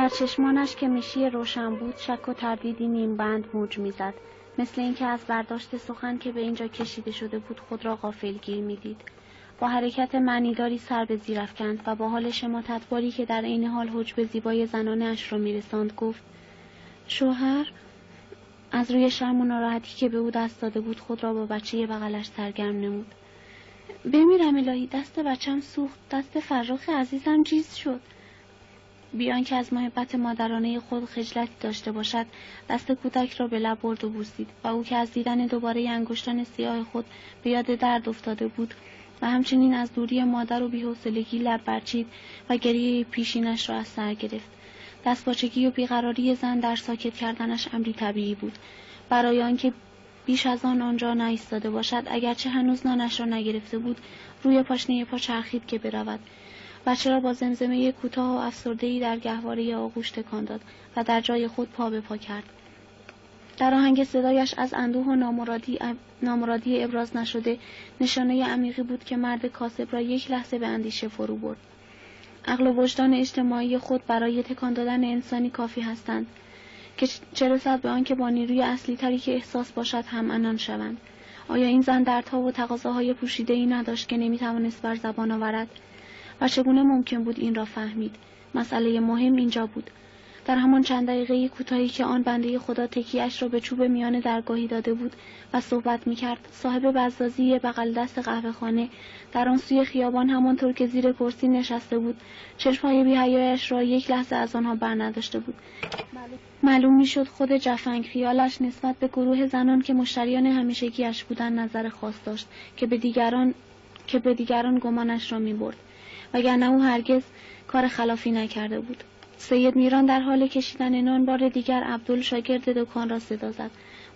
در چشمانش که میشی روشن بود شک و تردیدی نیم بند موج میزد، مثل اینکه از برداشت سخن که به اینجا کشیده شده بود خود را غافلگیر میدید. با حرکت معنیداری سر به زیر افکند و با حال شماتتباری که در عین حال حجب زیبای زنانه‌اش را میرساند گفت: شوهر؟ از روی شرم و ناراحتی که به او دست داده بود خود را با بچه بغلش سرگرم نمود. بمیرم الهی، دست بچم سوخت، دست فرخ عزیزم جیز شد. بیان که از محبت مادرانه خود خجلتی داشته باشد، دست کودک را به لب برد و بوسید و او که از دیدن دوباره انگشتان سیاه خود به یاد درد افتاده بود و همچنین از دوری مادر و بی‌حوصلگی لب برچید و گریه پیشینش را از سر گرفت. دستپاچگی و بیقراری زن در ساکت کردنش امری طبیعی بود، برای آنکه بیش از آنجا نایستاده باشد. اگرچه هنوز نانش را نگرفته بود، روی پاشنه پا چرخید که برود. بچه را با زمزمه کوتاه و افسرده‌ای در گهواره آغوش تکان داد و در جای خود پا به پا کرد. در آهنگ صدایش از اندوه و نامرادی ابراز نشده نشانه عمیقی بود که مرد کاسب را یک لحظه به اندیشه فرو برد. عقل و وجدان اجتماعی خود برای تکان دادن انسانی کافی هستند که چه رسد به آنکه با نیروی اصلی تری که احساس باشد هم عنان شوند. آیا این زن دردها و تقاضاهای پوشیده‌ای نداشت که نمی‌توانست بر زبان آورد؟ و چگونه ممکن بود این را فهمید؟ مسئله مهم اینجا بود. در همان چند دقیقه کوتاهی که آن بنده خدا تکیه‌اش را به چوب میان درگاهی داده بود و صحبت می‌کرد، صاحب بزازی بغل دست قهوه‌خانه در آن سوی خیابان همانطور که زیر کرسی نشسته بود، چشم‌های بی‌حیایش را یک لحظه از آنها برنداشته بود. معلوم می‌شد خود جفنگ خیالش نسبت به گروه زنان که مشتریان همیشگی‌اش بودند نظر خاص داشت که به دیگران گمانش را می‌برد، وگرنه او هرگز کار خلافی نکرده بود. سید میران در حال کشیدن نان بار دیگر عبدل شاگرد دکان را صدا زد.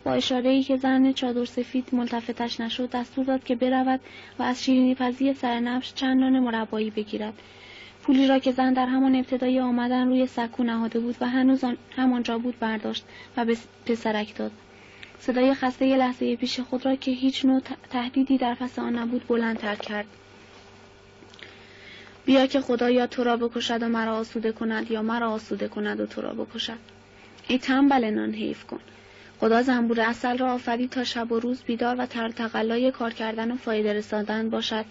با اشاره‌ای که زن چادر سفید ملتفتش نشد دستور داد که برود و از شیرینی پزی سرنبش چند نان مربایی بگیرد. پولی را که زن در همان ابتدای آمدن روی سکو نهاده بود و هنوز همانجا بود برداشت و به پسرک داد. صدای خسته لحظه پیش خود را که هیچ نوع تهدیدی در پس آن نبود بلندتر کرد: بیا که خدا یا تو را بکشد و مرا آسوده کند یا مرا آسوده کند و تو را بکشد. ای تنبل نان حیف کن. خدا زنبور عسل را آفرید تا شب و روز بیدار و تقلای کار کردن و فایده رساندن باشد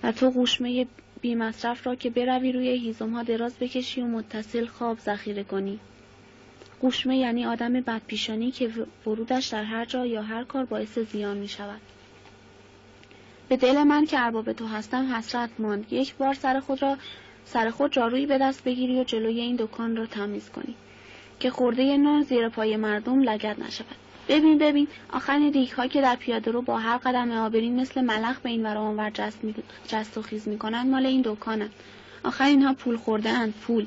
و تو گوشمه بی مصرف را که بروی روی هیزم‌ها دراز بکشی و متصل خواب ذخیره کنی. گوشمه یعنی آدم بدپیشانی که ورودش در هر جا یا هر کار باعث زیان می شود. به دل من که ارباب تو هستم حسرت ماند یک بار سر خود جارویی به دست بگیری و جلوی این دکان را تمیز کنی که خورده نان زیر پای مردم لگد نشود. ببین آخرین ریگ‌ها که در پیاده رو با هر قدم آبرین مثل ملخ به این ور و آن ور جست و خیز می‌کنند مال این دکانند. آخر اینها پول خورده اند، پول.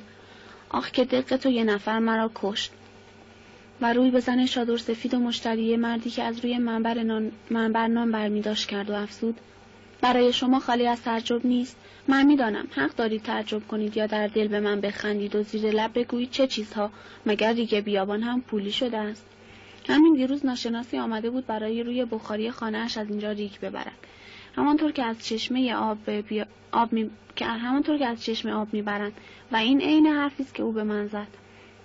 آخ که دق تو یه نفر مرا کشت. و روی به زن چادر سفید و مشتری مردی که از روی منبر نان برمی‌داشت کرد و افسود: برای شما خالی از تعجب نیست؟ من می‌دانم حق دارید تعجب کنید یا در دل به من بخندید و زیر لب بگویید چه چیزها، مگر ریگ بیابان هم پولی شده است. همین دیروز ناشناسی آمده بود برای روی بخاری خانه‌اش از اینجا ریگ ببرد، همانطور که از چشمه آب می‌برند، و این عین حرفی است که او به من زد.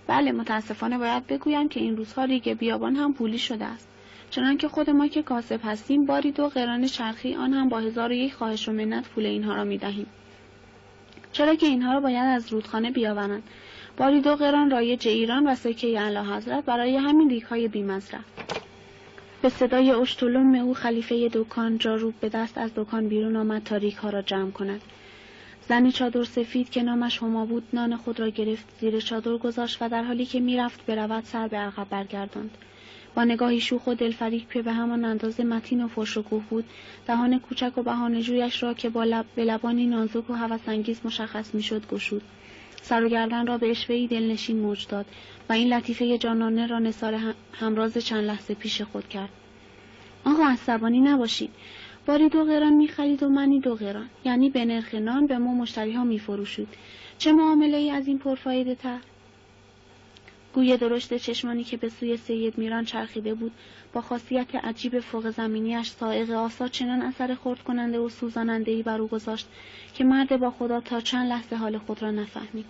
بله، متاسفانه باید بگویم که این روزها ریگ بیابان هم پولی شده است، چنانکه خود ما که کاسب هستیم باری 2 قران چرخی، آن هم با 1001 خواهش و منت، پول اینها را می‌دهیم. چرا که اینها را باید از رودخانه بیاورند. باری 2 قران رایج ایران و سکه اعلیحضرت برای همین ریگ‌های بی‌مصرف. به صدای اشتلم او خلیفه دکان جارو به دست از دکان بیرون آمد تا ریگ‌ها را جمع کند. زن چادر سفید که نامش هما بود نان خود را گرفت، زیر چادر گذاشت و در حالی که میرفت برود سر به عقب برگرداند. با نگاهی شوخ و دلفریب که به همان اندازه متین و پرشکوه بود، دهان کوچک و بهانه‌جویش را که به لبانی نازک و هوس‌انگیز مشخص میشد گشود. سر و گردن را به اشوه‌ای دلنشین موج داد و این لطیفه جانانه را نثار همراز چند لحظه پیش خود کرد. آقا عصبانی نباشید. باری 2 قران می‌خرید و منی 2 قران، یعنی به نرخ نان به ما مشتری‌ها می‌فروشید. چه معامله‌ای از این پرفایده تر؟ گوی درشت چشمانی که به سوی سید میران چرخیده بود با خاصیت عجیب فوق زمینیش سائق آسا چنان اثر خرد کننده و سوزاننده‌ای بر او گذاشت که مرد با خدا تا چند لحظه حال خود را نفهمید.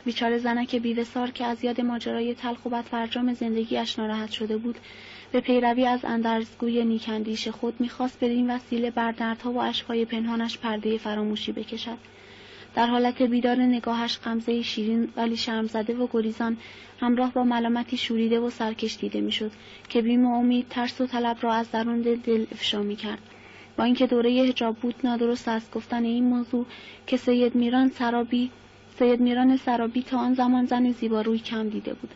بیچاره زنک بی‌وثار که از یاد ماجرای تلخ و بدفرجام زندگیش ناراحت شده بود، به پیروی از اندرزگوی نیکندیش خود می‌خواست بدین وسیله بر دردها و اشک‌های پنهانش پرده فراموشی بکشد. در حالت بیدار نگاهش غمزه شیرین ولی شرمزده و گریزان همراه با ملامتی شوریده و سرکش دیده میشد که بیم و امید، ترس و طلب را از درون دل افشا می‌کرد. با اینکه دوره حجاب بود، نادرست است گفتن این موضوع که سید میران سرابی تا آن زمان زن زیباروی کم دیده بود.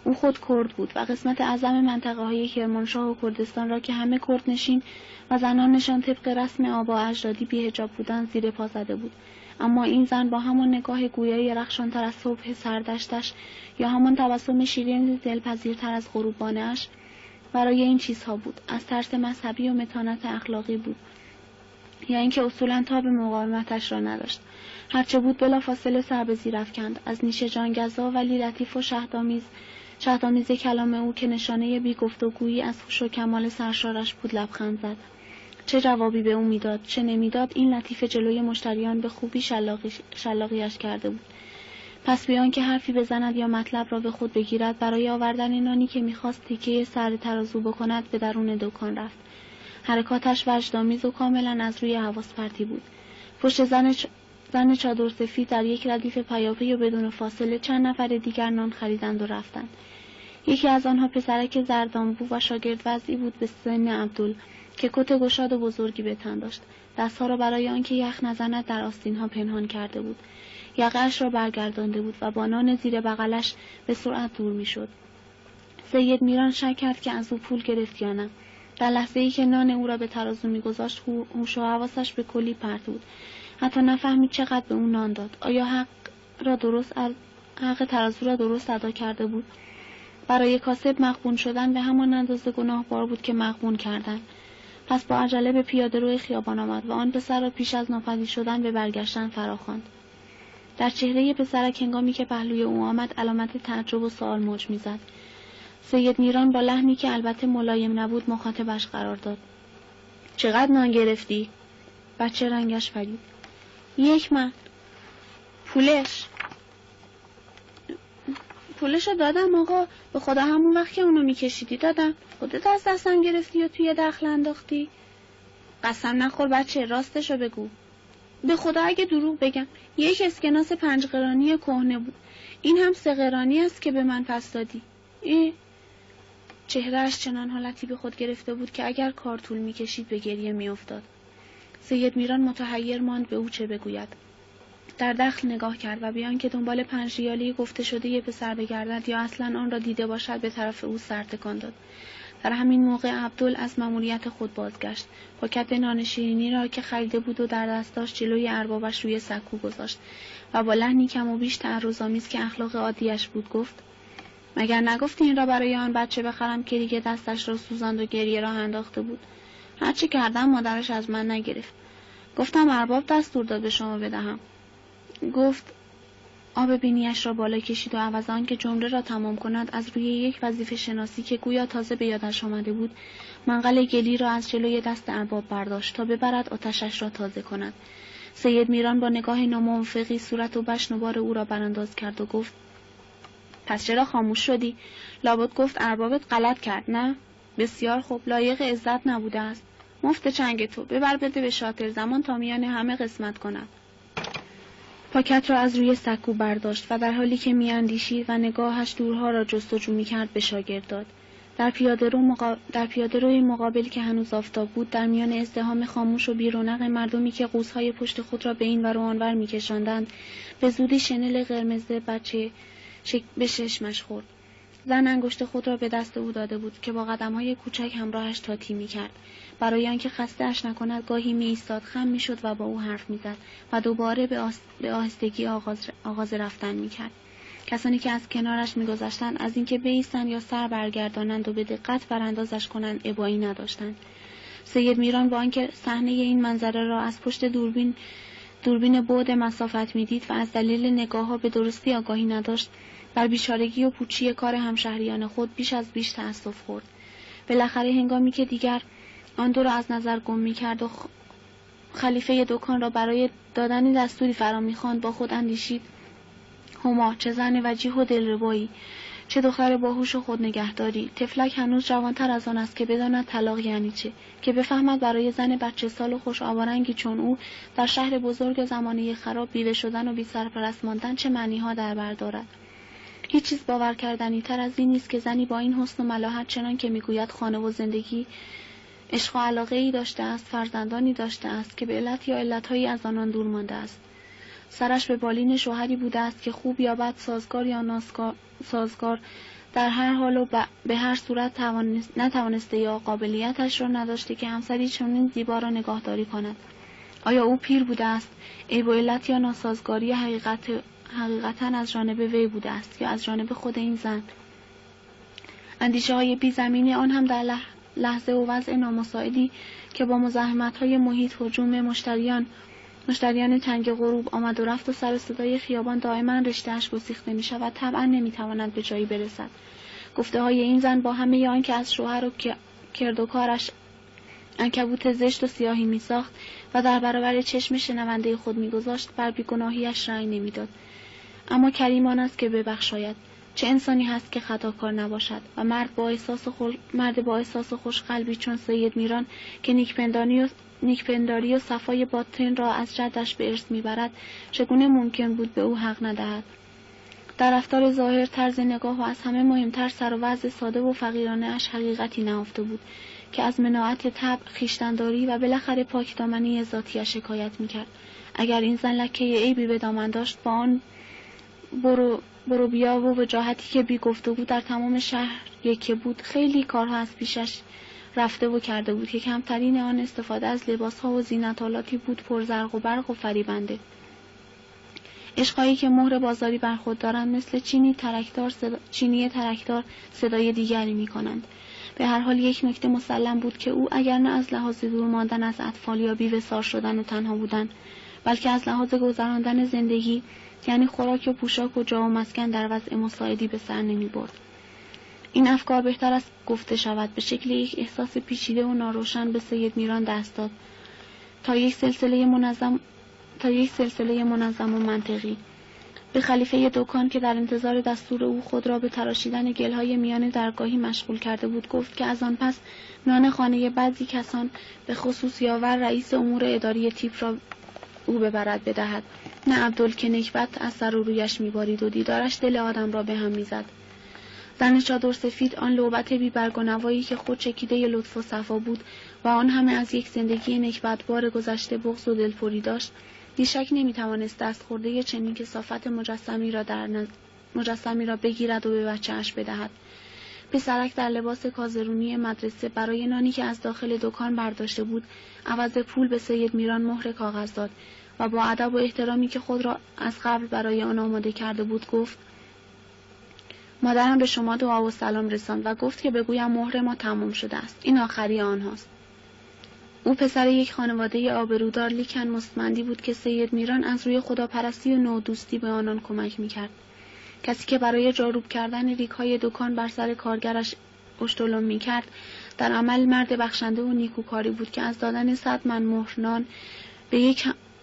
او خود کرد بود و قسمت اعظم منطقه‌های کرمانشاه و کردستان را که همه کردنشین و زنانشان طبق رسم آبا اجدادی بی‌حجاب بودند زیر پا زده بود. اما این زن با همان نگاه گویای رخشان‌تر از صبح سردشتش یا همان تبسم شیرین دلپذیرتر از غروبانه‌اش برای این چیزها بود. از ترس مذهبی و متانت اخلاقی بود یا اینکه اصولاً تاب مقاومتش را نداشت. هرچه بود بلافاصله سر به زیر افکند. از نیش جانگزا ولی لطیف و شهدآمیز کلام او که نشانه بی گفتگویی از هوش و کمال سرشارش بود لبخند زد. چه جوابی به او میداد چه نمیداد، این لطیف جلوی مشتریان به خوبی شلاقیش کرده بود. پس بیان که حرفی بزند یا مطلب را به خود بگیرد، برای آوردن نانی که میخواست تیکه سر ترازو بکند به درون دکان رفت. حرکاتش وجدآمیز و کاملا از روی حواس پرتی بود. پشت زن چادر سفید در یک ردیف پیاپی و بدون فاصله چند نفر دیگر نان خریدند و رفتند. یکی از آنها پسرک زردانبو و شاگرد وضعی بود به سن عبدال که کت گشاد و بزرگی به تن داشت. دستها را برای آنکه یخ نزند در آستینها پنهان کرده بود. یقه‌اش را برگردانده بود و با نان زیر بغلش به سرعت دور میشد. سید میران شک کرد که از او پول گرفت یا نه. در لحظه‌ای که نان او را به ترازو می‌گذاشت، هوش و حواسش به کلی پرت بود. حتی نفهمید چقدر به او نان داد. آیا حق ترازو را درست ادا کرده بود؟ برای کاسب مغبون شدن به همان اندازه گناهبار بود که مغبون کردن. پس با عجله به پیاده‌روی خیابان آمد و آن پسر را پیش از ناپدید شدن به برگشتن فراخواند. در چهره پسرک هنگامی که پهلوی او آمد علامت تعجب و سؤال موج می‌زد. سید میران با لحنی که البته ملایم نبود مخاطبش قرار داد. چقدر نان گرفتی؟ بچه رنگش پرید. 1 من. پولش رو دادم آقا، به خدا همون وقت که اونو میکشیدی دادم. خودت از دستم گرفتی و توی دخل انداختی؟ قسم نخور بچه، راستشو بگو. به خدا اگه دروغ بگم 1 اسکناس 5 قرانی کهنه بود. این هم 3 قرانی است که به من پس دادی. چهرهش چنان حالتی به خود گرفته بود که اگر کار طول میکشید به گریه میافتاد. سید میران متحیر ماند به او چه بگوید. در دخل نگاه کرد و بیان که دنبال 5 ریالی گفته شده یه پسر بگردد یا اصلا آن را دیده باشد به طرف او سر تکان داد. در همین موقع عبدال از مأموریت خود بازگشت. پاکت نان شیرینی را که خریده بود و در دست داشت جلوی اربابش روی سکو گذاشت و با لحنی کم و بیش تعرض‌آمیز که اخلاق عادیش بود گفت: مگر نگفتی این را برای آن بچه بخرم که دیگه دستش را سوزاند و گریه راه انداخته بود؟ هرچی کردم مادرش از من نگرفت. گفتم ارباب دستور داد به شما بدهم. گفت. آب بینیش را بالا کشید و عوض آن که جمله را تمام کند از روی یک وظیفه شناسی که گویا تازه به یادش آمده بود منقل گلی را از جلوی دست ارباب برداشت تا ببرد آتشش را تازه کند. سید میران با نگاه ناموافقی صورت و بشن و بار او را برانداز کرد و گفت: پس چرا خاموش شدی؟ لابد گفت اربابت غلط کرد نه؟ بسیار خوب، لایق عزت نبوده است. مفت چنگ تو، ببر بده به شاطر زمان تا میان همه قسمت کند. پاکت را از روی سکو برداشت و در حالی که میاندیشید و نگاهش دورها را جستجو می‌کرد به شاگرد داد. در پیاده‌روی مقابل که هنوز آفتاب بود، در میان ازدحام خاموش و بی‌رونق مردمی که قوس‌های پشت خود را به این ور و آنور می‌کشاندند، به زودی شنل قرمز بچه به چشمش خورد. زن انگشت خود را به دست او داده بود که با قدم‌های کوچک همراهش تاتی می‌کرد. برای آنکه خسته اش نکند گاهی می‌ایستاد، خم می‌شد و با او حرف می‌زد و دوباره به آهستگی آغاز رفتن می‌کرد. کسانی که از کنارش می‌گذشتند از اینکه بایستند یا سر برگردانند و به دقت براندازش کنند ابایی نداشتند. سید میران با آنکه صحنه این منظره را از پشت دوربین بعد مسافت می‌دید و از دلیل نگاه‌ها به درستی آگاهی نداشت، بر بیچارگی و پوچی کار همشهریان خود بیش از بیش تأسف خورد. بالاخره هنگامی که دیگر آن دو را از نظر گم می‌کرد و خلیفه دکان را برای دادن دستوری فرا می‌خواند با خود اندیشید: هما چه زن وجیه و دلربایی، چه دختر باهوش و خود نگهداری. طفلک هنوز جوانتر از آن است که بداند طلاق یعنی چه، که بفهمد برای زن بچه سال و خوش آوارنگی چون او در شهر بزرگ زمانه خراب بیوه شدن و بی سرپرست ماندن چه معنی‌ها در بر دارد. هیچ چیز باور کردنی تر از این نیست که زنی با این حسن و ملاحت، چنان که میگوید خانه و زندگی، عشق و علاقه‌ای داشته است، فرزندانی داشته است که به علت یا علت‌هایی از آنان دور مانده است. سرش به بالین شوهری بوده است که خوب یا بد، سازگار یا ناسازگار، در هر حال و به هر صورت نتوانسته یا قابلیتش را نداشته که همسری چنین زیبا را نگاهداری کند. آیا او پیر بوده است؟ عیب و علت یا ناسازگاری حقیقتاً از جانب وی بوده است یا از جانب خود این زن؟ اندیشه‌های بی‌زمینی آن هم در لحظه و وضع نامساعدی که با مزاحمت‌های محیط، هجوم مشتریان تنگ غروب، آمد و رفت و سر صدای خیابان دائما رشته‌اش گسیخته می‌شود، طبعاً نمی‌تواند به جایی برسد. گفته‌های این زن با همه آن که از شوهر و کرد و کارش عنکبوت زشت و سیاهی می‌ساخت و در برابر چشم شنونده خود می‌گذاشت، بر بی‌گناهی‌اش رأی نمی‌داد. اما کریم آن است که ببخشاید. چه انسانی هست که خطاکار نباشد؟ و مرد با احساس خوشقلبی چون سید میران که نیکپنداری و صفای باطن را از جدش به ارث میبرد، چگونه ممکن بود به او حق ندهد؟ در رفتار ظاهر، طرز نگاه و از همه مهمتر سر و وضع ساده و فقیرانه اش حقیقتی نهفته بود که از مناعت طبع، خویشتن‌داری و بالاخره پاکدامنی ذاتی‌اش شکایت میکرد. اگر این زن لکه عیبی به دامن داشت، با آن برو بیا و وجاهتی که بی گفتگو در تمام شهر یکی بود، خیلی کارها از پیشش رفته و کرده بود که کمترین آن استفاده از لباسها و زینت‌آلاتی بود پرزرق و برق و فریبنده. عشقایی که مهر بازاری بر خود دارند مثل چینی ترکدار صدای دیگری می کنند. به هر حال یک نکته مسلم بود که او اگر نه از لحاظ دور ماندن از اطفال یا بی‌وثار شدن و تنها بودن، بلکه از لحاظ گذراندن زندگی، یعنی خوراک و پوشاک و جا و مسکن، در وضع مساعدی به سر نمی برد. این افکار بهتر است گفته شود به شکل یک احساس پیچیده و ناروشن به سید میران دست داد تا یک سلسله منظم و منطقی. به خلیفه دکان که در انتظار دستور او خود را به تراشیدن گلهای میان درگاهی مشغول کرده بود گفت که از آن پس نان خانه بعضی کسان، به خصوص یاور رئیس امور اداری تیپ، را او ببرد بدهد. نه عبدال که نکبت از سر و رویش میبارید و دیدارش دل آدم را به هم میزد. زن چادر سفید، آن لعبت بی برگ و نوایی که خود چکیده لطف و صفا بود و آن همه از یک زندگی نکبتبار گذشته بغض و دلپری داشت، بیشک نمیتوانست دست خورده چنین کثافت مجسمی را بگیرد و به بچه‌اش بدهد. پسرک در لباس کازرونی مدرسه برای نانی که از داخل دکان برداشته بود عوض پول به سید میران مهر کاغذ داد و با ادب و احترامی که خود را از قبل برای آن آماده کرده بود گفت: مادرم به شما دعا و سلام رساند و گفت که بگویم مهر ما تمام شده است. این آخری آنهاست. او پسر یک خانواده آبرودار لیکن مستمندی بود که سید میران از روی خداپرستی و نودوستی به آنان کمک میکرد. کسی که برای جاروب کردن ریگ‌های دکان بر سر کارگرش اشتلم میکرد، در عمل مرد بخشنده و نیکوکاری بود که از دادن 100 من مهر نان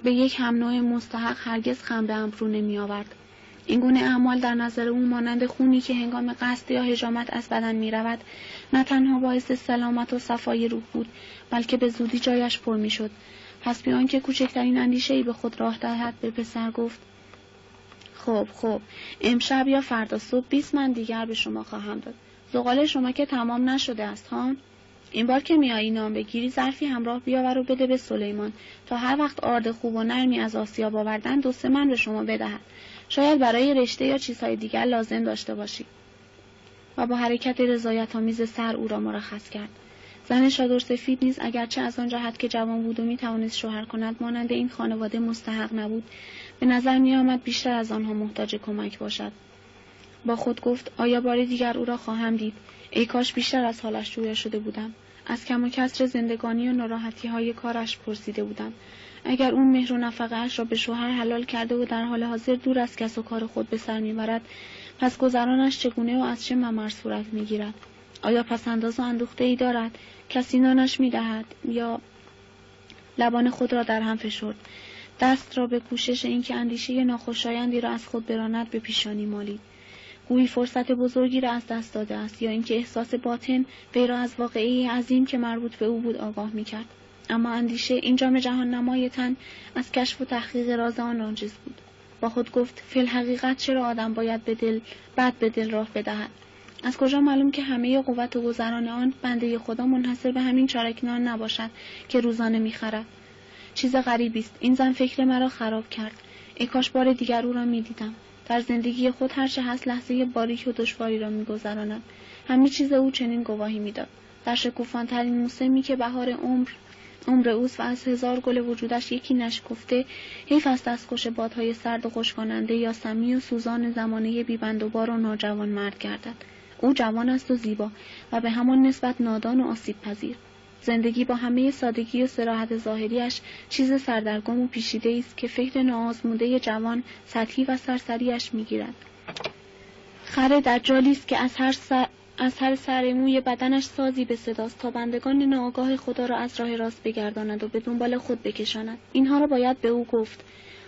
به یک هم نوع مستحق هرگز خم به ابرو نمی آورد. این گونه اعمال در نظر او مانند خونی که هنگام قصد یا حجامت از بدن می رود، نه تنها باعث سلامت و صفای روح بود، بلکه به زودی جایش پر می شد. پس بی آنکه کوچکترین اندیشه‌ای به خود راه دهد به پسر گفت: خب امشب یا فردا صبح 20 من دیگر به شما خواهم داد. زغال شما که تمام نشده است ها. این بار که میایی نام بگیری ظرفی همراه بیاور و بده به سلیمان تا هر وقت آرد خوب و نرمی از آسیاب آوردن 2-3 من به شما بدهد. شاید برای رشته یا چیزهای دیگر لازم داشته باشی. و با حرکت رضایت‌آمیز سر او را مرخص کرد. زن چادر سفید نیز اگرچه از آن جهت که جوان بود و میتوانست شوهر کند مانند این خانواده مستحق نبود، به نظر میآمد بیشتر از آنها محتاج کمک باشد. با خود گفت: آیا بار دیگر او را خواهم دید؟ ای کاش بیشتر از حالش جویا شده بودم. از کم و کسر زندگانی و ناراحتی‌های کارش پرسیده بودم. اگر اون مهر و نفقه‌اش را به شوهر حلال کرده و در حال حاضر دور از کس و کار خود به سر میبرد، پس گذرانش چگونه و از چه ممر صورت میگیرد؟ آیا پسنداز و اندوخته‌ای دارد؟ کسی نانش میدهد؟ یا لبان خود را در هم فشرد. دست را به کوشش اینکه اندیشه ناخوشایندی را از خود براند به پیشانی مالید. گویی فرصت بزرگی را از دست داده است، یا اینکه احساس باطن وی را از واقعه عظیم که مربوط به او بود آگاه می‌کرد. اما اندیشه، این جام جهان نمای تن، از کشف و تحقیق راز آن عاجز بود. با خود گفت فی الحقیقت چرا آدم باید بد به دل راه بدهد؟ از کجا معلوم که همه قوت و گذران آن بنده خدا منحصر به همین چارک نان نباشد که روزانه می‌خرد؟ چیز غریبی است. این زن فکر مرا خراب کرد. ای کاش بار دیگر او را می‌دیدم. در زندگی خود هر چه هست لحظه باریک و دشواری را می‌گذراند. همه چیز او چنین گواهی می‌داد. در شکوفان‌ترین موسمی که بهار عمر اوست و از 1000 گل وجودش یکی نشکفته، حیف است دستخوش بادهای سرد و خشک‌کننده یا سمی و سوزان زمانه بی‌بند و بار و ناجوان مرد گردد. او جوان است و زیبا و به همان نسبت نادان و آسیب‌پذیر. زندگی با همه سادگی و صراحت ظاهریش چیز سردرگم و پیچیده است که فکر ناآزموده جوان سطحی و سرسریش می‌گیرد. خر دجالی است که از هر سر موی بدنش سازی به صداست تا بندگان ناآگاه خدا را از راه راست بگرداند و به دنبال خود بکشاند. اینها را باید به او گفت.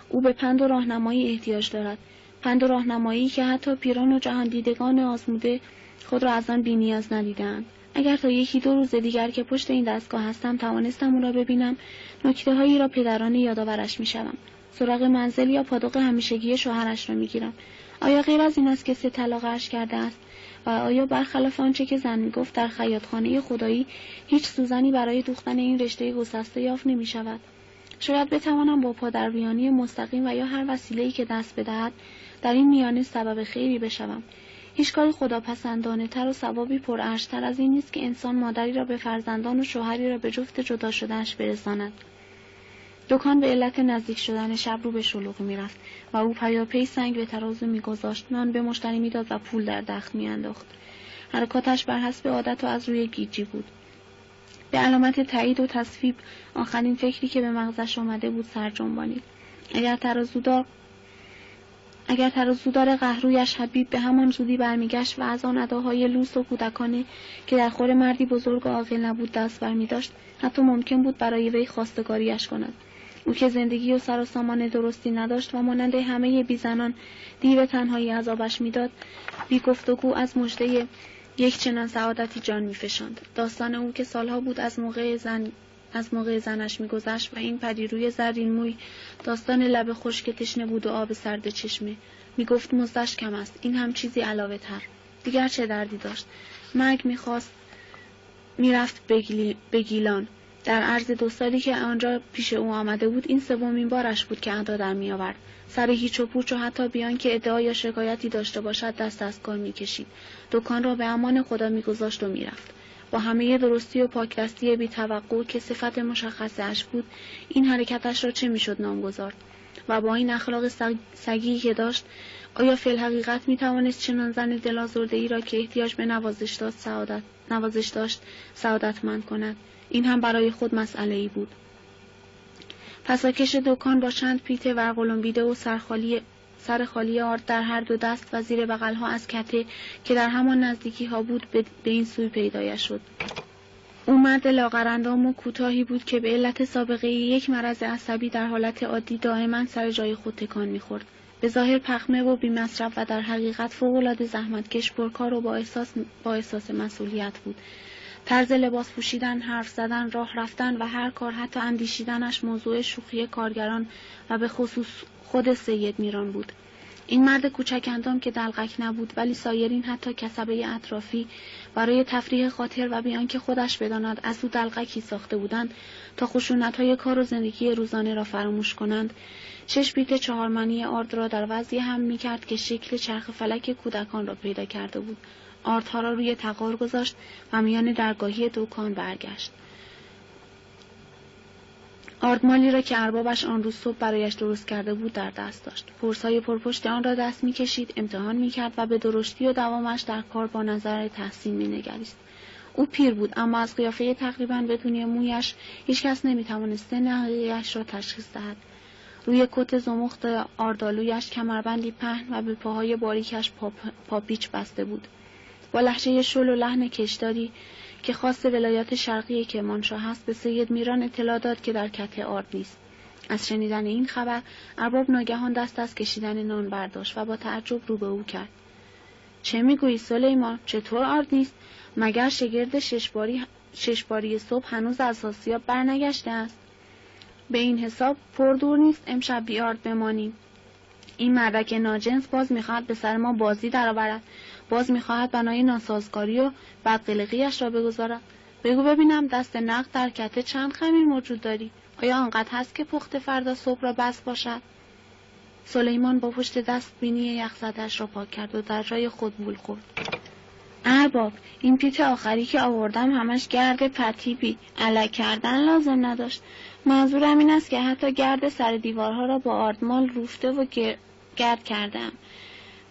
او به پند و راهنمایی احتیاج دارد. پند و راهنمایی که حتی پیران و جهان دیدگان آزموده خود را از آن بی‌نیاز ندیدند. اگر تا 1-2 روز دیگر که پشت این دستگاه هستم توانستم او را ببینم، نکته‌هایی را پدرانه یادآورش می‌شوم. سراغ منزل یا پادوق همیشگی شوهرش را می‌گیرم. آیا غیر از این است که 3 طلاقش کرده است؟ و آیا برخلاف آنچه که زن می‌گفت در خیاطخانه خدایی هیچ سوزنی برای دوختن این رشته گسسته یافت نمی‌شود؟ شاید بتوانم با پادرویانی مستقیم و یا هر وسیله‌ای که دست بدهد در این میانه سبب خیری بشوم. هیچ کاری خداپسندانه تر و ثوابی پرارج‌تر از این نیست که انسان مادری را به فرزندان و شوهری را به جفت جدا شده‌اش برساند. دکان به علت نزدیک شدن شب رو به شلوغی می‌رفت و او پیاپی سنگ به ترازو می‌گذاشت، نان به مشتری می‌داد و پول در دخت می‌انداخت. حرکاتش بر حسب عادت و از روی گیجی بود. به علامت تایید و تصویب آخرین فکری که به مغزش آمده بود سر جنبانید. اگر ترازودار قهرویش حبیب به همان زودی برمیگشت و از آن اداهای لوس و کودکانه که در خور مردی بزرگ و عاقل نبود دست برمی‌داشت، حتی ممکن بود برای وی خواستگاریش کند. او که زندگی و سر و سامان درستی نداشت و مانند همه بیزنان دیو تنهایی عذابش میداد، بی گفتگو از مژده یک چنان سعادتی جان می‌فشاند. داستان او که سالها بود از موقع زنش می‌گذشت و این پریروی زرین موی داستان لب خشک تشنه بود و آب سرد چشمه. میگفت مزدش کم است، این هم چیزی علاوه تر. دیگر چه دردی داشت؟ مرگ میخواست میرفت به گیلان. در عرض 2 سالی که آنجا پیش او آمده بود این 3مین بارش بود که ادا در میآورد. سر هیچ و پوچ و حتی بیان که ادعا یا شکایتی داشته باشد دست از کار میکشید. دکان را به امان خدا میگذاشت و میرفت. با همه درستی و پاکدستی بی توقع که صفت مشخصه اش بود، این حرکتش را چه میشد نام گذارد؟ و با این اخلاق سگی که داشت، آیا فی الحقیقت میتوانست چنان زن دل‌آزرده‌ای را که احتیاج به نوازش داشت سعادتمند کند؟ این هم برای خود مسئله‌ای بود. پساکش دکان با چند پیت ورقلمبیده و سر خالی آرد در هر 2 دست و زیر بغل‌ها از کته که در همان نزدیکی‌ها بود به این سوی پیدایش شد. او مرد لاغرندام و کوتاهی بود که به علت سابقه یک مرض عصبی در حالت عادی دائما سر جای خود تکان می‌خورد. به ظاهر پخمه و بی‌مصرف و در حقیقت فوق‌العاده زحمتکش، پرکار و با احساس مسئولیت بود. طرز لباس پوشیدن، حرف زدن، راه رفتن و هر کار، حتی اندیشیدنش موضوع شوخی کارگران و به خصوص خود سید میران بود. این مرد کوچک اندام که دلقک نبود، ولی سایرین حتی کسبه اطرافی برای تفریح خاطر و بیان که خودش بداند از او دلقکی ساخته بودند تا خشونت‌های کار و زندگی روزانه را فراموش کنند، 6 پیت 4 منی آرد را در وضعی هم می‌کرد که شکل چرخ فلک کودکان را پیدا کرده بود. آردها را روی تقار گذاشت و میان درگاهی دکان برگشت. آردمالی را که اربابش آن روز صبح برایش درست کرده بود در دست داشت. پرس‌های پرپشت آن را دست می‌کشید، امتحان می‌کرد و به درشتی و دوامش در کار با نظر تحسین می‌نگریست. او پیر بود، اما از قیافه تقریباً بدون مویش هیچ کس نمی‌توانست سن حقیقی‌اش را تشخیص دهد. روی کت زمخت آردآلویش کمربندی پهن و به پاهای باریکش پاپیچ بسته بود. با لهجه شل و لحن کشداری که خاص ولایات شرقی کرمانشاه است به سید میران اطلاع داد که در کته آرد نیست. از شنیدن این خبر ارباب ناگهان دست از کشیدن نان برداشت و با تعجب رو به او کرد. چه میگویی سلیمان؟ چطور آرد نیست؟ مگر شگرد ششباری صبح هنوز از آسیاب برنگشته است؟ به این حساب پر دور نیست امشب بی آرد بمانیم. این مردک ناجنس باز میخواهد به سر ما بازی درآورد، باز میخواهد بنای ناسازگاری و بدقلقیش را بگذارد. بگو ببینم دست نقد در کته چند خمیر موجود داری؟ آیا آنقدر هست که پخت فردا صبح را بس باشد؟ سلیمان با پشت دست بینی یخزده‌اش را پاک کرد و در جای خود بول خورد. ارباب، این پیت آخری که آوردم همش گرد پتیبی الک کردن لازم نداشت. منظورم این است که حتی گرد سر دیوارها را با آردمال روفته و گرد کردم.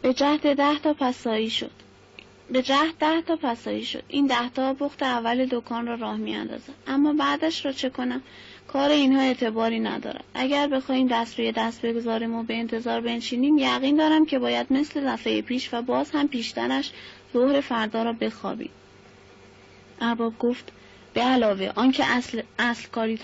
به جهت 10 تا پسایی شد. این 10 تا بخت اول دکان را راه می اندازد. اما بعدش را چه کنم؟ کار اینها اعتباری ندارد. اگر بخوایم دست روی دست بگذاریم و به انتظار بنشینیم، یقین دارم که باید مثل دفعه پیش و باز هم پیشترش ظهر فردا را بخوابیم. ارباب گفت به علاوه آنکه اصل کاری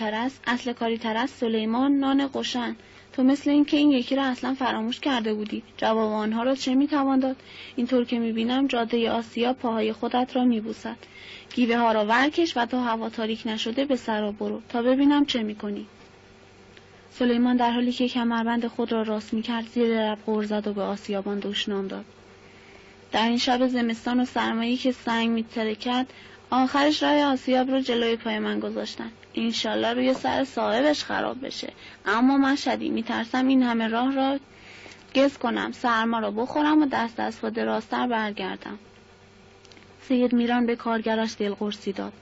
تر است سلیمان نان قشن. تو مثل این که این یکی را اصلا فراموش کرده بودی. جواب آنها را چه میتوان داد؟ اینطور که میبینم جاده آسیا پاهای خودت را میبوسد. گیوه ها را ورکش و تا هوا تاریک نشده به سرا برو تا ببینم چه میکنی. سلیمان در حالی که کمربند خود را راست میکرد زیر لب غر زد و به آسیابان دشنام داد. در این شب زمستان و سرمایی که سنگ میترکد آخرش راه آسیاب رو جلوی پای من گذاشتن. انشالله روی سر صاحبش خراب بشه. اما من شدید میترسم این همه راه را گز کنم، سرما را بخورم و دست از پا درازتر برگردم. سید میران به کارگرش دلقرصی داد.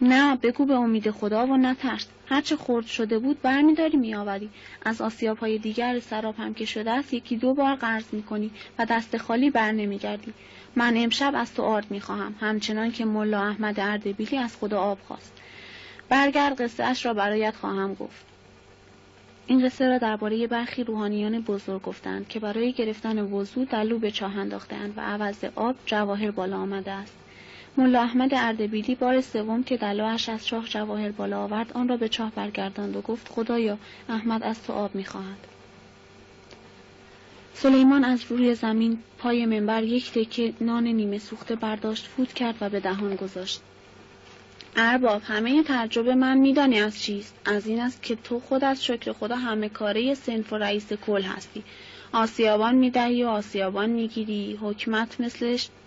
نه، بگو به امید خدا و نترس. هرچه خرد شده بود برمیداری میآوری. از آسیاب‌های دیگر سراب هم که شده است 1-2 بار قرض میکنی و دست خالی بر نمیگردی. من امشب از تو آرد میخواهم، همچنان که ملا احمد اردبیلی از خدا آب خواست. برگرد، قصه اش را برایت خواهم گفت. این قصه را درباره برخی روحانیان بزرگ گفتند که برای گرفتن وضو دلو به چاه انداختند و عوض آب جواهر بالا آمده است. ملا احمد اردبیلی بار سوم که دلوش از چاه جواهر بالا آورد آن را به چاه برگرداند و گفت خدایا احمد از تو آب می‌خواهد. سلیمان از روی زمین پای منبر 1 تکه نان نیمه سوخته برداشت، فوت کرد و به دهان گذاشت. ارباب، همه تعجب من میدانی از چیست؟ از این است که تو خود از شکر خدا همه کاره صنف و رئیس کل هستی. آسیابان میدهی و آسیابان میگیری.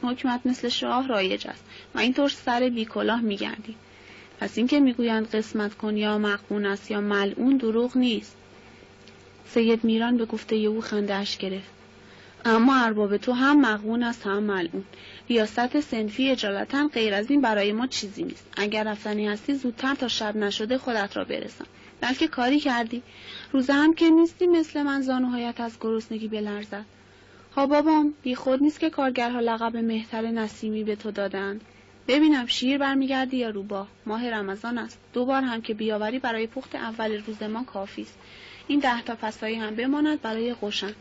حکمت مثل شاه رایج است و اینطور سر بی کلاه میگردی. پس این که میگویند قسمت کن یا مغبون است یا ملعون دروغ نیست. سید میران به گفته او خنده‌اش گرفت. اما ارباب تو هم مغبون است هم ملعون. ریاست صنفی اجالتا غیر از این برای ما چیزی نیست. اگر رفتنی هستی زودتر تا شب نشده خودت را برسان. بلکه کاری کردی. روزه هم که نیستی مثل من زانوهایت از گرسنگی بلرزد. ها بابام، بی خود نیست که کارگرها لقب مهتر نسیمی به تو دادند. ببینم شیر برمیگردی یا روباه. ماه رمضان است. 2 بار هم که بیاوری برای پخت اول روز ما کافی است. این 10 تا پسایی هم بماند برای قشن.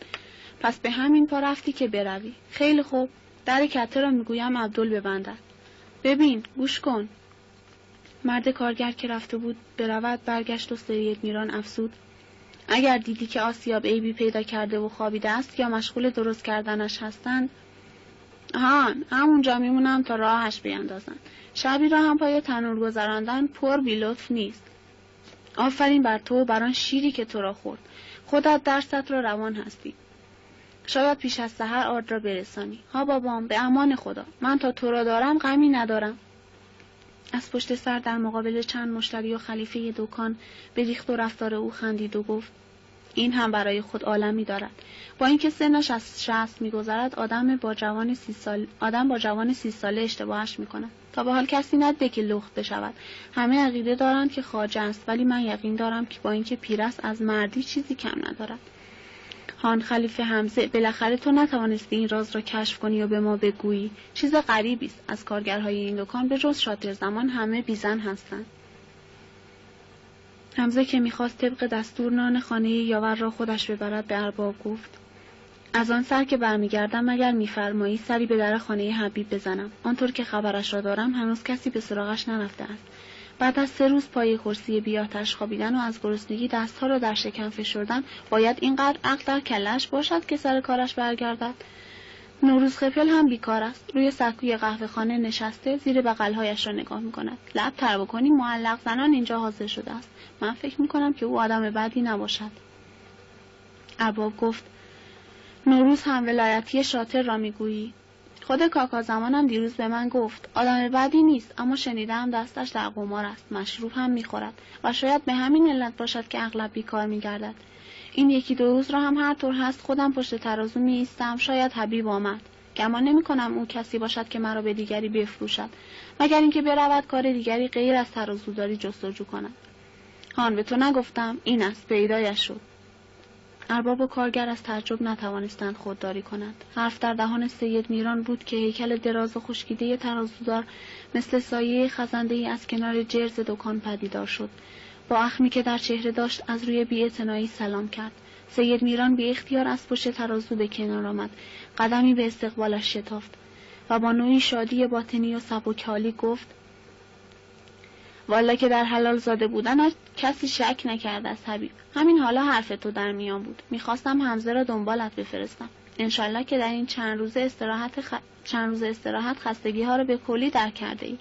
پس به همین پا رفتی که بروی. خیلی خوب، در کته را میگویم عبدال ببندد. ببین، گوش کن. مرد کارگر که رفته بود برود برگشت و سید میران افسود. اگر دیدی که آسیاب عیبی پیدا کرده و خوابیده است یا مشغول درست کردنش هستند، همونجا میمونم تا راهش بیندازن. شبی را هم پای تنور گذراندن پر بی لطف نیست. آفرین بر تو و بر آن شیری که تو را خورد. خودت درست را روان هستی. شاید پیش از سحر آرد را برسانی. ها بابام، به امان خدا. من تا تو را دارم غمی ندارم. از پشت سر در مقابل چند مشتری و خلیفه دکان به ریخت و رفتار او خندید و گفت این هم برای خود عالمی دارد. با اینکه سنش از 60 می‌گذرد آدم با جوان 30 ساله اشتباهش می‌کند. تا به حال کسی ندیده که لخت بشود. همه عقیده دارند که خواجه است، ولی من یقین دارم که با اینکه پیر است از مردی چیزی کم ندارد. هان خلیفه حمزه، بالاخره تو نتوانستی این راز را کشف کنی و به ما بگویی. چیز غریبی است. از کارگرهای این دکان به جز شاطر زمان همه بیزن هستند. حمزه که می‌خواست طبق دستور نان خانه یاور را خودش ببرد به ارباب گفت از آن سر که برمیگردم مگر می‌فرمایی سری به در خانه حبیب بزنم. آنطور که خبرش را دارم هنوز کسی به سراغش نرفته است. بعد از 3 روز پای کرسی بی‌آتش خوابیدن و از گرسنگی دستها را در شکم فشردن، باید اینقدر عقل در کله‌اش باشد که سر کارش برگردد. نوروز خپل هم بیکار است. روی سکوی قهوه‌خانه نشسته، زیر بغل‌هایش را نگاه می‌کند. لب تر بکنی معلق زنان اینجا حاضر شده است. من فکر می‌کنم که او آدم بدی نباشد. ارباب گفت: نوروز هم ولایتی شاطر را می‌گویی؟ خود کاکا زمانم دیروز به من گفت آدم بدی نیست، اما شنیدم دستش در قمار است، مشروب هم می‌خورد و شاید به همین علت باشد که اغلب بیکار می‌گردد. این 1-2 روز را هم هر طور هست خودم پشت ترازو می‌ایستم، شاید حبیب آمد. گمان نمی‌کنم او کسی باشد که مرا به دیگری بفروشد، مگر اینکه برود کار دیگری غیر از ترازوداری جستجو کند. هان به تو نگفتم؟ این است، پیدایش شد. ارباب و کارگر از تعجب نتوانستند خودداری کنند. حرف در دهان سید میران بود که هیکل دراز و خشکیده ترازودار مثل سایه خزنده‌ای از کنار جرز دکان پدیدار شد. با اخمی که در چهره داشت از روی بی‌اعتنایی سلام کرد. سید میران بی اختیار از پشت ترازو به کنار آمد، قدمی به استقبالش شتافت و با نوعی شادی باطنی و سبکحالی گفت: والا که در حلال زاده بودنش کسی شک نکرده است حبیب. همین حالا حرف تو در میان بود. میخواستم حمزه را دنبالت بفرستم. انشالله که در این چند روز استراحت خستگی ها را به کلی در کرده ای.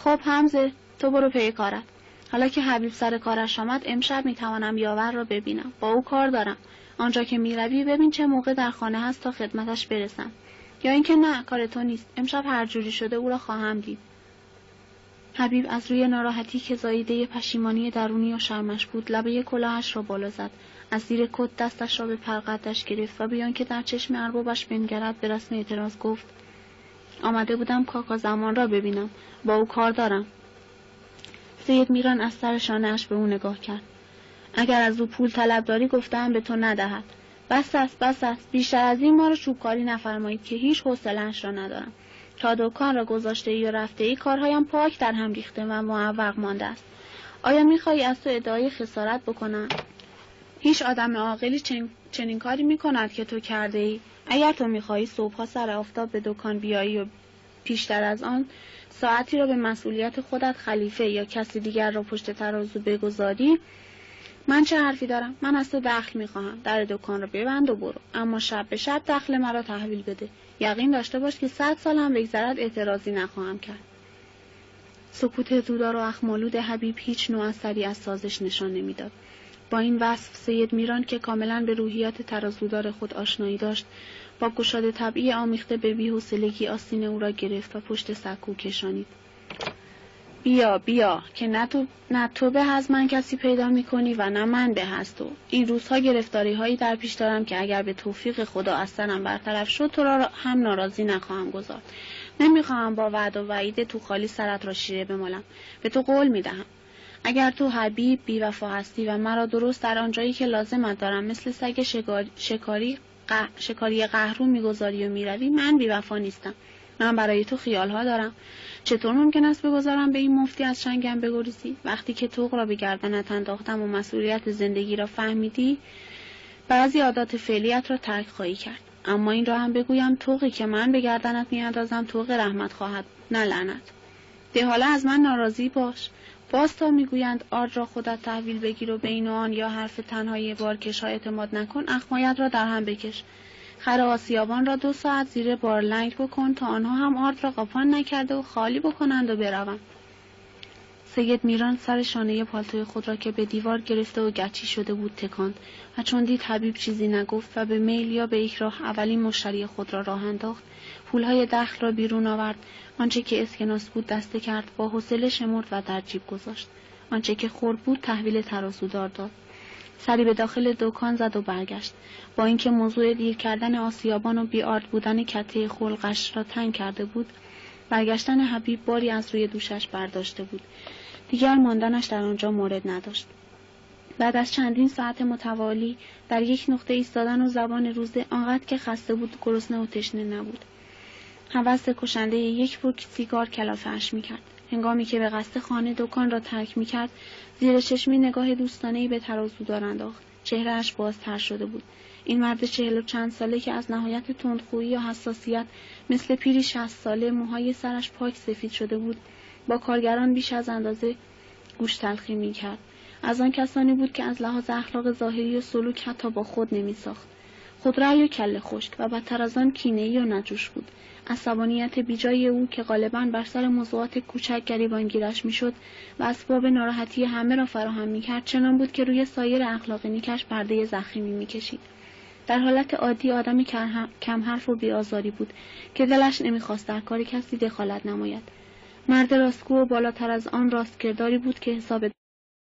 خب حمزه، تو برو پی کارت. حالا که حبیب سر کارش آمد، امشب میتوانم یاور را ببینم. با او کار دارم. آنجا که میروی ببین چه موقع در خانه هست تا خدمتش برسم. یا اینکه نه، کار تو نیست. امشب هر جوری شده او را خواهم دید. حبیب از روی ناراحتی که زاییده پشیمانی درونی و شرمش بود، لبه کلاهش را بالا زد. از زیر کت دستش را به پرقدش گرفت و بیان که در چشم اربابش بنگرد به رسم اعتراض گفت: آمده بودم کاکا زمان را ببینم. با او کار دارم. سید میران از سر شانه‌اش به او نگاه کرد. اگر از او پول طلب داری گفتم به تو ندهد. بس است. بیشتر از این ما را چوبکاری نفرمایید که هیچ حوصله‌اش را ندارم. تا دکان را گذاشته ای و رفته ای کارهایم پاک در هم ریخته و معوق مانده است. آیا میخوایی از تو ادعای خسارت بکنم؟ هیچ آدم عاقلی چنین کاری میکند که تو کرده ای. اگر تو میخوایی صبحها سر آفتاب به دکان بیایی و پیشتر از آن ساعتی را به مسئولیت خودت خلیفه یا کسی دیگر را پشت ترازو بگذاری، من چه حرفی دارم؟ من از تو دخل میخواهم. در دکان را ببند و برو، اما شب به شب دخل مرا تحویل بده. یقین داشته باش که 100 سال هم بگذرد اعتراضی نخواهم کرد. سکوت زودار و اخمالود حبیب هیچ نوع اثری از سازش نشان نمیداد. با این وصف سید میران که کاملا به روحیات ترازودار خود آشنایی داشت، با گشاده طبعی آمیخته به بی‌حوصلگی آستین او را گرفت و پشت سکو کشانید. بیا که نه تو به از من کسی پیدا میکنی و نه من به از تو. این روزها گرفتاری هایی در پیش دارم که اگر به توفیق خدا از سرم برطرف شد تو را هم ناراضی نخواهم گذارد. نمیخواهم با وعد و وعید تو خالی سرت را شیره بمالم. به تو قول میدهم اگر تو حبیب بی وفا هستی و مرا درست در آنجایی که لازمت دارم مثل سگ شکاری قهرو میگذاری و میروی، من بی وفا نیستم. من برای تو خیالها دارم. چطور ممکن است بگذارم به این مفتی از شنگم بگریزی؟ وقتی که طوق را به گردنت انداختم و مسئولیت زندگی را فهمیدی، بعضی عادات فعلیت را ترک خواهی کرد. اما این را هم بگویم طوقی که من به گردنت میاندازم طوق رحمت خواهد، نه لعنت. ده حالا از من ناراضی باش. باز تا میگویند آرد را خودت تحویل بگیر و به این و آن یا حرف تنهای بارکش‌ها اعتماد نکن، اخمایت را در هم بکش. خر آسیابان را 2 ساعت زیر بارلنگ بکن تا آنها هم آرد را قاپان نکرده و خالی بکنند و بروند. سید میران سر شانه پالتوی خود را که به دیوار گرفته و گچی شده بود تکاند و چون دید حبیب چیزی نگفت و به میل یا به اکراه اولین مشتری خود را راه انداخت، پولهای دخل را بیرون آورد، آنچه که اسکناس بود دسته کرد، با حوصله شمرد و در جیب گذاشت. آنچه که خرد بود تحویل ترازودار داد. سری به داخل دکان زد و برگشت. با اینکه موضوع دیر کردن آسیابان و بی‌آرد بودن کته خلقش را تنگ کرده بود، برگشتن حبیب باری از روی دوشش برداشته بود. دیگر ماندنش در آنجا مورد نداشت. بعد از چندین ساعت متوالی در یک نقطه ایستادن و زبان روزه، آنقدر که خسته بود گرسنه و تشنه نبود. هوس کشنده یک پوک سیگار کلافه‌اش می‌کرد. هنگامی که به قصد خانه دکان را ترک می‌کرد، زیر چشمی نگاه دوستانه‌ای به ترازودار انداخت. چهره‌اش بازتر شده بود. این مرد 40 و چند ساله که از نهایت تندخویی و حساسیت مثل پیری 60 ساله موهای سرش پاک سفید شده بود، با کارگران بیش از اندازه گوش تلخی می‌کرد. از آن کسانی بود که از لحاظ اخلاق ظاهری و سلوک حتی با خود نمی‌ساخت. خودرأی و کله خشک و بدتر از آن کینه‌ای و نجوش بود. عصبانیت بیجای او که غالباً بر سر موضوعات کوچک گریبانگیرش میشد و اسباب ناراحتی همه را فراهم می‌کرد، چنان بود که روی سایر اخلاق نیکش پرده زخمی می‌کشید. در حالت عادی آدمی کم حرف و بی‌آزاری بود که دلش نمی‌خواست در کار کسی دخالت نماید. مرد راستگو و بالاتر از آن راستکرداری بود که حساب